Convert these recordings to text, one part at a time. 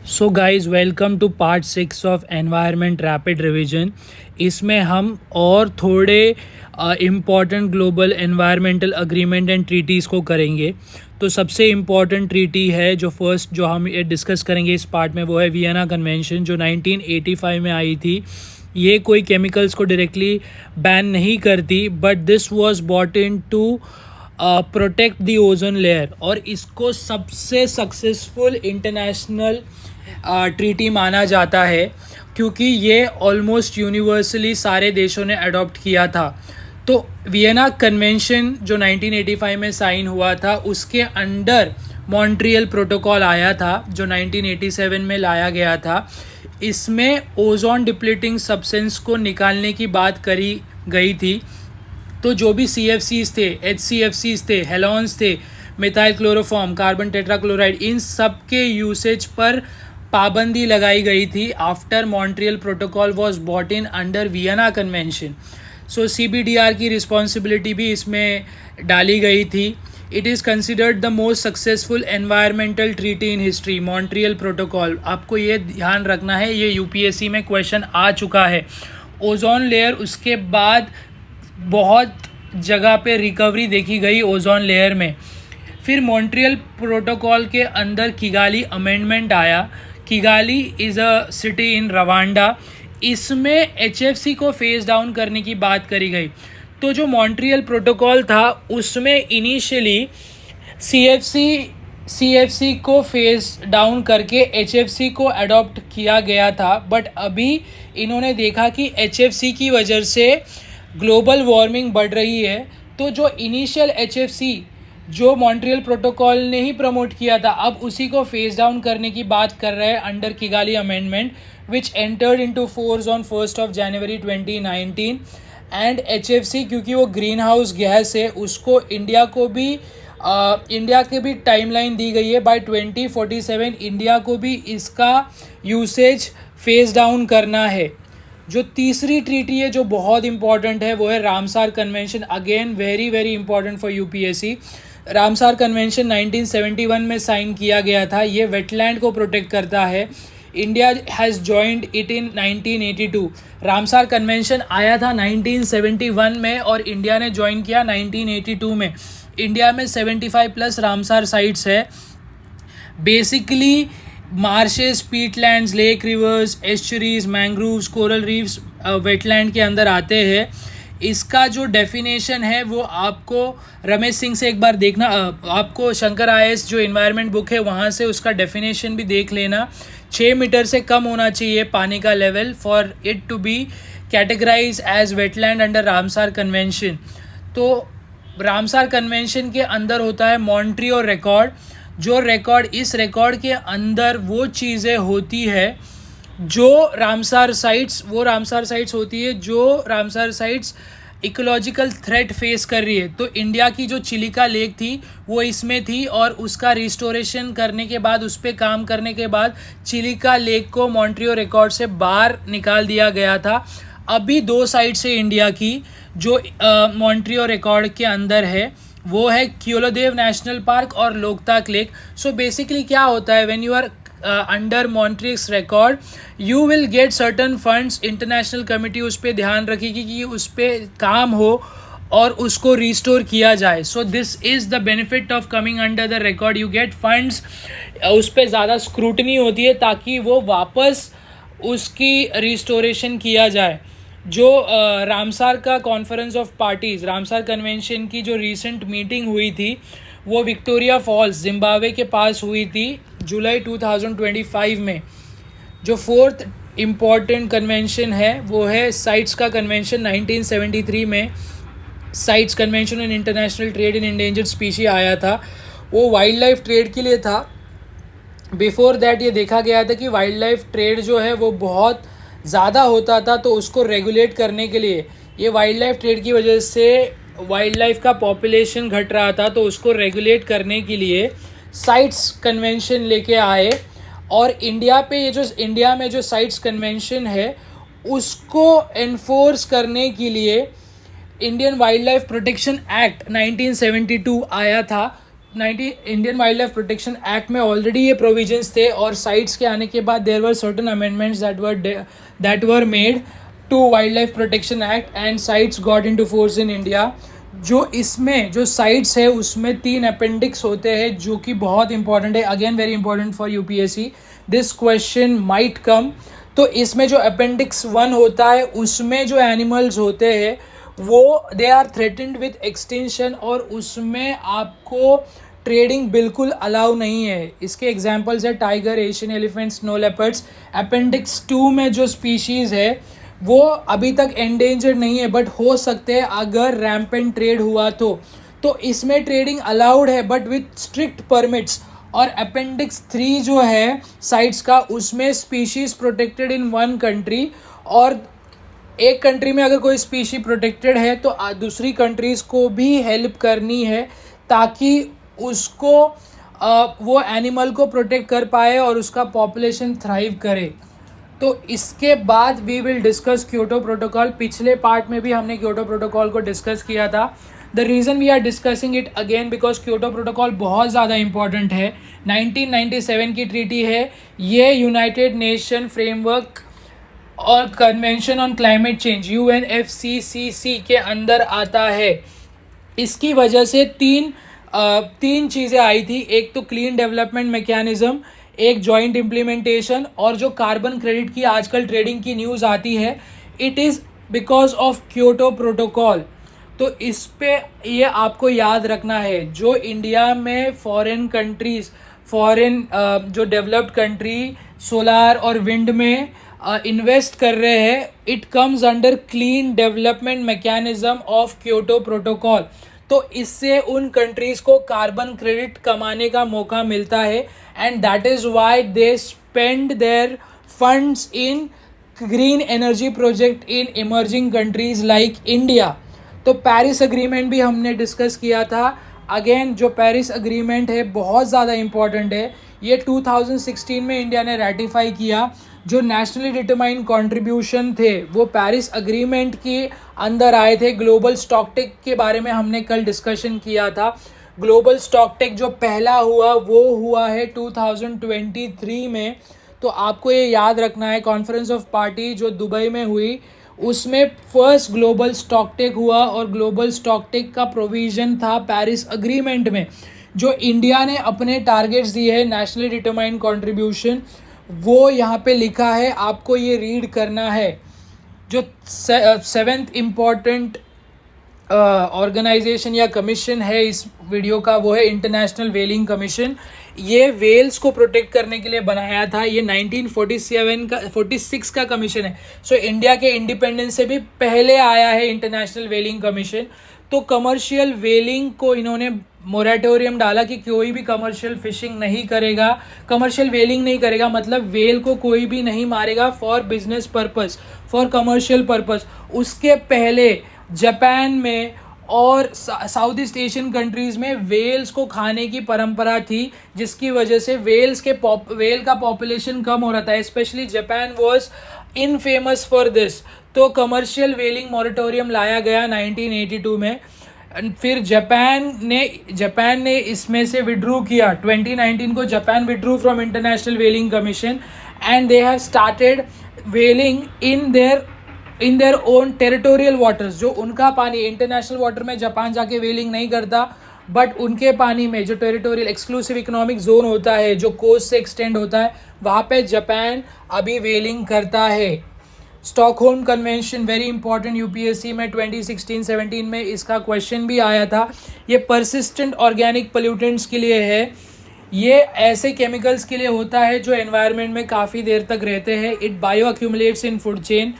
So guys welcome to part 6 of environment rapid revision. इसमें हम और थोड़े important global environmental agreement and treaties को करेंगे। तो सबसे इम्पॉर्टेंट ट्रीटी है जो हम ये डिस्कस करेंगे इस पार्ट में, वो है वियना कन्वेंशन जो 1985 में आई थी। ये कोई केमिकल्स को डायरेक्टली बैन नहीं करती, but this was bought in to protect the ozone layer, और इसको सबसे सक्सेसफुल इंटरनेशनल ट्रीटी माना जाता है क्योंकि ये ऑलमोस्ट यूनिवर्सली सारे देशों ने अडॉप्ट किया था। तो वियना कन्वेंशन जो 1985 में साइन हुआ था, उसके अंडर मॉन्ट्रियल प्रोटोकॉल आया था जो 1987 में लाया गया था। इसमें ओजोन डिप्लीटिंग सब्सटेंस को निकालने की बात करी गई थी। तो जो भी CFCs थे, HCFCs थे, हेलॉन्स थे, मिथाइल क्लोरोफॉर्म, कार्बन टेट्राक्लोराइड, इन सब के यूसेज पर पाबंदी लगाई गई थी after Montreal protocol was bought in under Vienna convention. So CBDR की रिस्पॉन्सिबिलिटी भी इसमें डाली गई थी। It is considered the most successful environmental treaty in history, Montreal protocol. आपको ये ध्यान रखना है, ये UPSC में क्वेश्चन आ चुका है। ओजोन लेयर, उसके बाद बहुत जगह पे रिकवरी देखी गई ओजोन लेयर में। फिर मॉन्ट्रियल प्रोटोकॉल के अंदर किगाली अमेंडमेंट आया। Kigali is a city in Rwanda. इसमें HFC को फेस डाउन करने की बात करी गई। तो जो मॉन्ट्रियल प्रोटोकॉल था उसमें इनिशियली CFC को फेस डाउन करके HFC को अडॉप्ट किया गया था, बट अभी इन्होंने देखा कि HFC की वजह से ग्लोबल वार्मिंग बढ़ रही है। तो जो इनिशियल HFC जो मॉन्ट्रियल प्रोटोकॉल ने ही प्रमोट किया था, अब उसी को फेस डाउन करने की बात कर रहे हैं under Kigali amendment, which entered into force on 1 January 2019। And HFC क्योंकि वो ग्रीन हाउस गैस है, उसको इंडिया के भी टाइमलाइन दी गई है। बाय 2047 इंडिया को भी इसका यूसेज फेस डाउन करना है। जो तीसरी ट्रीटी है जो बहुत इंपॉर्टेंट है वो है Ramsar convention. Again very very important for UPSC। Ramsar convention 1971 में साइन किया गया था। ये वेटलैंड को प्रोटेक्ट करता है। India has joined it in 1982। Ramsar convention आया था 1971 में और इंडिया ने ज्वाइन किया 1982 में। इंडिया में 75+ रामसार साइट्स है। Basically marshes, peatlands, lake, rivers, estuaries, mangroves, coral reefs wetland के अंदर आते हैं। इसका जो डेफिनेशन है वो आपको रमेश सिंह से एक बार देखना, आपको शंकर IAS जो इन्वायरमेंट बुक है वहाँ से उसका डेफिनेशन भी देख लेना। 6 मीटर से कम होना चाहिए पानी का level for it to be categorise as wetland under Ramsar convention. तो रामसार कन्वेंशन के अंदर होता है मॉन्ट्रियल रिकॉर्ड। इस रिकॉर्ड के अंदर वो चीज़ें होती है जो रामसार साइट्स होती है जो Ramsar sites ecological threat face कर रही है। तो इंडिया की जो चिलिका लेक थी वो इसमें थी, और उसका रिस्टोरेशन करने के बाद, उस पर काम करने के बाद चिलिका लेक को मॉन्ट्रियल रिकॉर्ड से बाहर निकाल दिया गया था। अभी 2 साइट्स है इंडिया की जो मॉन्ट्रियल रिकॉर्ड के अंदर है, वो है क्योलोदेव नेशनल पार्क और लोकताक लेक। सो बेसिकली क्या होता है, when you are under Montreux record you will get certain funds. International committee उस पर ध्यान रखेगी कि उस पर काम हो और उसको रिस्टोर किया जाए। So this is the benefit of coming under the record, you get funds. उस पर ज़्यादा स्क्रूटनी होती है ताकि वो वापस उसकी रिस्टोरेशन किया जाए। जो रामसार का conference of parties, Ramsar convention की जो रिसेंट मीटिंग हुई थी वो विक्टोरिया फॉल्स जिम्बाब्वे के पास हुई थी जुलाई 2025 में। जो 4th इम्पॉर्टेंट कन्वेंशन है वो है साइट्स का कन्वेंशन 1973 में। Sites convention on international trade in endangered species आया था। वो वाइल्ड लाइफ ट्रेड के लिए था। बिफोर दैट ये देखा गया था कि वाइल्ड लाइफ ट्रेड जो है वो बहुत ज़्यादा होता था, तो उसको रेगुलेट करने के लिए, ये वाइल्ड लाइफ ट्रेड की वजह से वाइल्ड लाइफ का पॉपुलेशन घट रहा था, तो उसको रेगुलेट करने के लिए साइट्स कन्वेंशन लेके आए। और इंडिया में जो साइट्स कन्वेंशन है उसको एनफोर्स करने के लिए Indian wild life protection act 1972 आया था, Indian wild life protection act में ऑलरेडी ये प्रोविजंस थे, और साइट्स के आने के बाद there were certain amendments that were made to wild life protection act and CITES got into force in India. जो इसमें जो साइट्स है उसमें 3 अपेंडिक्स होते हैं जो कि बहुत इंपॉर्टेंट है, again very important for UPSC, this question might come. तो इसमें जो अपेंडिक्स 1 होता है उसमें जो एनिमल्स होते हैं वो they are threatened with extinction, और उसमें आपको ट्रेडिंग बिल्कुल अलाउ नहीं है। इसके एग्जांपल्स है tiger, Asian elephant, snow leopards. Appendix 2 में जो स्पीशीज़ है वो अभी तक एंडेंजर्ड नहीं है, बट हो सकते हैं अगर रैम्पेंट ट्रेड हुआ तो इसमें ट्रेडिंग अलाउड है बट विथ स्ट्रिक्ट परमिट्स। और अपेंडिक्स 3 जो है साइट्स का, उसमें species protected in one country, और एक कंट्री में अगर कोई स्पीशी प्रोटेक्टेड है तो दूसरी कंट्रीज़ को भी हेल्प करनी है ताकि उसको वो एनिमल को प्रोटेक्ट कर पाए और उसका पॉपुलेशन थ्राइव करे। तो इसके बाद we will discuss Kyoto protocol. पिछले पार्ट में भी हमने क्योटो प्रोटोकॉल को डिस्कस किया था। The reason we are discussing it again because Kyoto protocol बहुत ज़्यादा इंपॉर्टेंट है। 1997 की ट्रीटी है ये, यूनाइटेड नेशन फ्रेमवर्क और convention on climate change UNFCCC के अंदर आता है। इसकी वजह से तीन चीज़ें आई थी, एक तो क्लीन डेवलपमेंट मैकेनिज्म, एक जॉइंट इम्प्लीमेंटेशन, और जो कार्बन क्रेडिट की आजकल ट्रेडिंग की न्यूज़ आती है it is because of Kyoto protocol. तो इस पे ये आपको याद रखना है, जो इंडिया में फॉरेन कंट्रीज़, जो डेवलप्ड कंट्री सोलार और विंड में इन्वेस्ट कर रहे हैं, it comes under clean development mechanism of Kyoto protocol. तो इससे उन कंट्रीज़ को कार्बन क्रेडिट कमाने का मौका मिलता है, and that is why they spend there funds in green energy project in emerging countries like India. तो पेरिस अग्रीमेंट भी हमने डिस्कस किया था। अगेन जो पेरिस अग्रीमेंट है बहुत ज़्यादा इम्पॉर्टेंट है। ये 2016 में इंडिया ने रेटिफाई किया। जो नेशनली डिटरमाइंड कंट्रीब्यूशन थे वो पेरिस अग्रीमेंट के अंदर आए थे। ग्लोबल स्टॉकटेक के बारे में हमने कल डिस्कशन किया था। ग्लोबल स्टॉकटेक जो पहला हुआ वो हुआ है 2023 में। तो आपको ये याद रखना है, कॉन्फ्रेंस ऑफ पार्टी जो दुबई में हुई उसमें फर्स्ट ग्लोबल स्टॉकटेक हुआ, और ग्लोबल स्टॉकटेक का प्रोविज़न था पेरिस अग्रीमेंट में। जो इंडिया ने अपने टारगेट्स दिए हैं नेशनली डिटरमाइंड कंट्रीब्यूशन, वो यहाँ पे लिखा है, आपको ये रीड करना है। जो 7th इम्पॉर्टेंट ऑर्गेनाइजेशन या कमीशन है इस वीडियो का, वो है इंटरनेशनल व्हेलिंग कमीशन। ये वेल्स को प्रोटेक्ट करने के लिए बनाया था। ये 1946 का कमीशन है। सो इंडिया के इंडिपेंडेंस से भी पहले आया है इंटरनेशनल व्हेलिंग कमीशन। तो कमर्शियल व्हेलिंग को इन्होंने मोरेटोरियम डाला कि कोई भी कमर्शियल फिशिंग नहीं करेगा, कमर्शियल व्हेलिंग नहीं करेगा, मतलब वेल को कोई भी नहीं मारेगा for business purpose, for commercial purpose. उसके पहले जापान में और साउथ ईस्ट एशियन कंट्रीज़ में वेल्स को खाने की परंपरा थी, जिसकी वजह से वेल का पॉपुलेशन कम हो रहा था। Specially Japan was infamous for this. तो कमर्शियल व्हेलिंग मॉरेटोरियम लाया गया 1982 में। फिर जापान ने इसमें से विड्रू किया। 2019 को Japan withdrew from international whaling commission and they have started व्हेलिंग in their own territorial waters. जो उनका पानी, इंटरनेशनल वाटर में जापान जाके व्हेलिंग नहीं करता, बट उनके पानी में जो टेरिटोरियल एक्सक्लूसिव इकोनॉमिक जोन होता है, जो कोस्ट से एक्सटेंड होता है, वहाँ पे जापान अभी व्हेलिंग करता है। Stockholm convention very important, UPSC में 2016-17 में इसका क्वेश्चन भी आया था। ये परसिस्टेंट ऑर्गेनिक पोल्यूटेंट्स के लिए है। ये ऐसे केमिकल्स के लिए होता है जो एनवायरनमेंट में काफ़ी देर तक रहते हैं। It bioaccumulates in food chain.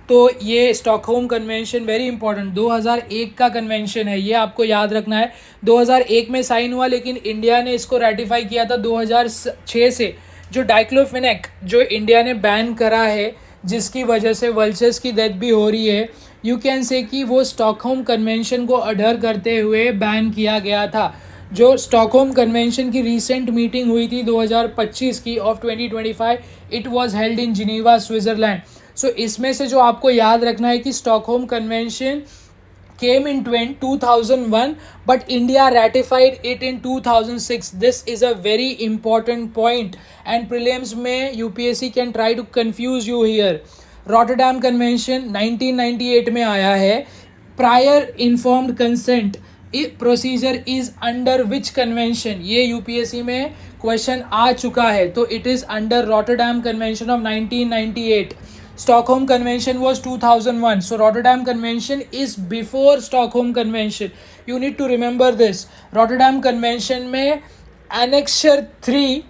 तो ये स्टॉकहोल्म कन्वेंशन वेरी इंपॉर्टेंट 2001 का कन्वेंशन है, ये आपको याद रखना है। 2001 में साइन हुआ, लेकिन इंडिया ने इसको रेटिफाई किया था 2006 से। जो डाइक्लोफेनेक जो इंडिया ने बैन करा है, जिसकी वजह से वल्चर्स की डेथ भी हो रही है, यू कैन से कि वो स्टॉकहोल्म कन्वेंशन को अडर करते हुए बैन किया गया था। जो स्टॉकहोल्म कन्वेंशन की रीसेंट मीटिंग हुई थी 2025 की of 2025, it was held in Geneva, Switzerland. So इसमें से जो आपको याद रखना है कि Stockholm convention came in 2001, but India ratified it in 2006. This is a very important point, and prelims में UPSC can try to confuse you here. Rotterdam Convention 1998 में आया है. Prior informed consent procedure is under which convention? ये UPSC में question आ चुका है, तो it is under Rotterdam Convention of 1998. Stockholm Convention was 2001. So Rotterdam Convention is before Stockholm Convention. You need to remember this. Rotterdam Convention में Annexure 3,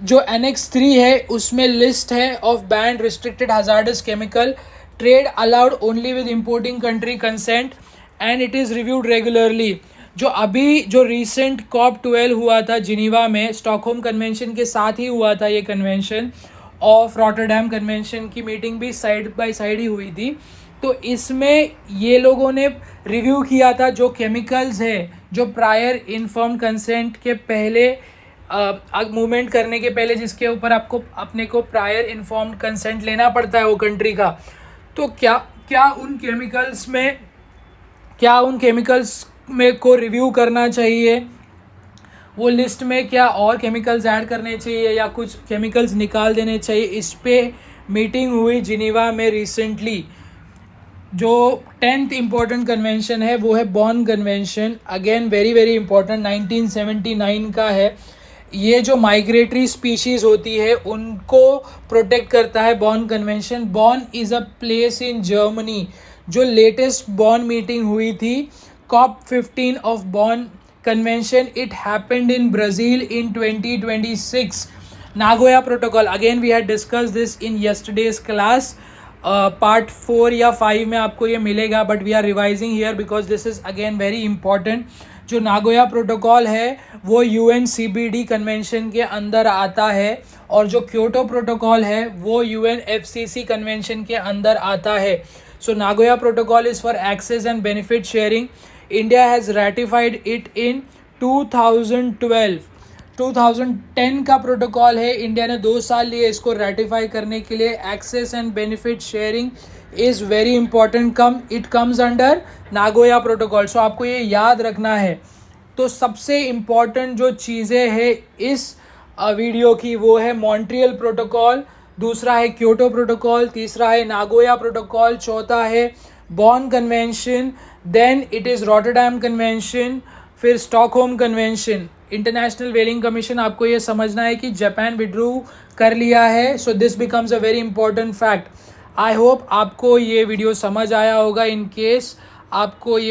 जो Annex 3 है उसमें list है of banned restricted hazardous chemical, trade allowed only with importing country consent, and it is reviewed regularly. जो अभी जो recent COP12 हुआ था जिनीवा में, Stockholm Convention के साथ ही हुआ था ये कन्वेंशन, ऑफ रॉटरडैम कन्वेंशन की मीटिंग भी साइड बाय साइड ही हुई थी. तो इसमें ये लोगों ने रिव्यू किया था जो केमिकल्स है जो प्रायर इन्फॉर्म कंसेंट के पहले मूवमेंट करने के पहले जिसके ऊपर आपको अपने को प्रायर इन्फॉर्म्ड कंसेंट लेना पड़ता है वो कंट्री का. तो क्या उन केमिकल्स में को रिव्यू करना चाहिए, वो लिस्ट में क्या और केमिकल्स ऐड करने चाहिए या कुछ केमिकल्स निकाल देने चाहिए, इस पे मीटिंग हुई जिनीवा में रिसेंटली. जो 10th इम्पोर्टेंट कन्वेंशन है वो है Bonn convention. Again very very important, 1979 का है. ये जो माइग्रेटरी स्पीशीज़ होती है उनको प्रोटेक्ट करता है Bonn convention. Bonn is a place in Germany. जो लेटेस्ट बॉन मीटिंग हुई थी COP15 of Bon convention, it happened in Brazil in 2026. Nagoya Protocol, again we had discussed this in yesterday's class. Part 4 या 5 में आपको ये मिलेगा, but we are revising here because this is again very important. जो Nagoya protocol है वो UNCBD convention के अंदर आता है, और जो क्योटो प्रोटोकॉल है वो UNFCCC कन्वेंशन के अंदर आता है. So Nagoya protocol is for access and benefit sharing. India has ratified it in 2012. 2010 का प्रोटोकॉल है, इंडिया ने 2 साल लिए इसको रेटिफाई करने के लिए. Access and benefit sharing is very important. It comes under Nagoya protocol. So आपको ये याद रखना है. तो सबसे इम्पॉर्टेंट जो चीज़ें हैं इस वीडियो की वो है मॉन्ट्रियल प्रोटोकॉल, दूसरा है क्योटो प्रोटोकॉल, तीसरा है नागोया प्रोटोकॉल, चौथा है Bonn convention, then it is Rotterdam convention, फिर Stockholm convention. International whaling commission, आपको ये समझना है कि जापान विड्रू कर लिया है. So this becomes a very important fact. I hope आपको ये वीडियो समझ आया होगा. इन केस आपको ये